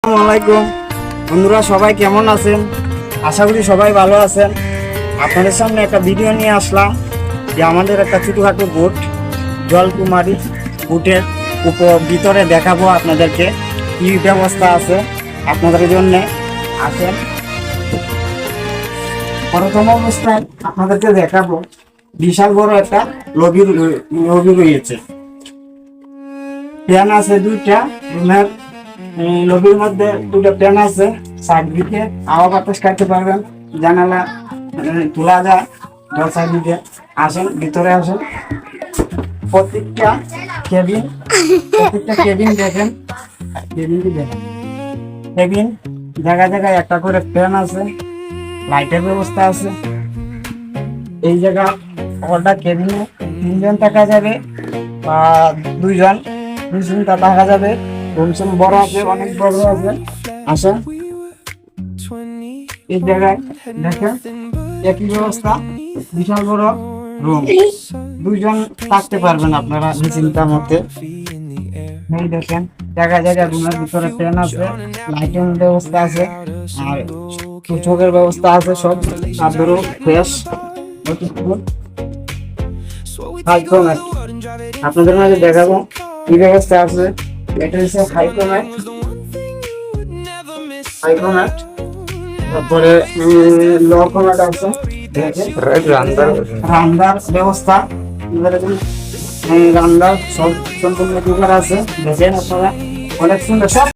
আসসালামাইকুম বন্ধুরা, সবাই কেমন আছেন? আশা করি সবাই ভালো আছেন। আপনাদের সামনে একটা ভিডিও নিয়ে আসলাম যে আমাদের একটা ছোটোখাটো বোট, জলকুমারী বোটের ভিতরে দেখাবো আপনাদেরকে কি ব্যবস্থা আছে আপনাদের জন্য। আসেন, প্রথম অবস্থায় আপনাদেরকে দেখাবো বিশাল বড় একটা লবি রয়েছে। ফ্যান আছে দুইটা, রুমের লবির মধ্যে দুটো ফ্যান আছে। সাইড দিকে হাওয়া বাতাস খাইতে পারবেন, জানালা তোলা যায় দশ সাইড দিকে। আসেন, ভিতরে আসেন। প্রত্যেকটা কেবিন দেখেন, কেবিন জায়গায় জায়গায় একটা করে ফ্যান আছে, লাইটের ব্যবস্থা আছে। এই জায়গা ওটা কেবিনে 3 জন থাকা যাবে বা 2 জন থাকা যাবে। রুম বড় আছে, অনেক বড় আছে। আসেন, এই জায়গায় দেখেন একই ব্যবস্থা, বিশাল বড় রুম, 2 জন থাকতে পারবেন আপনারা নিশ্চিন্তার মধ্যে। এই দেখেন জায়গায় জায়গায় রুমের ভিতরে ফ্যান আছে, লাইটিং ব্যবস্থা আছে, আর চোখের ব্যবস্থা আছে। সব আপনারও ফ্রেশ আপনাদের মাঝে দেখাবো কি ব্যবস্থা আছে। এটা হচ্ছে হাইকোম্যাট, তারপরে লকোম্যাট আছে, রান্নার ব্যবস্থা, রান্নার সব সম্পূর্ণ আছে। দেখেন আপনারা, অনেক সুন্দর সব।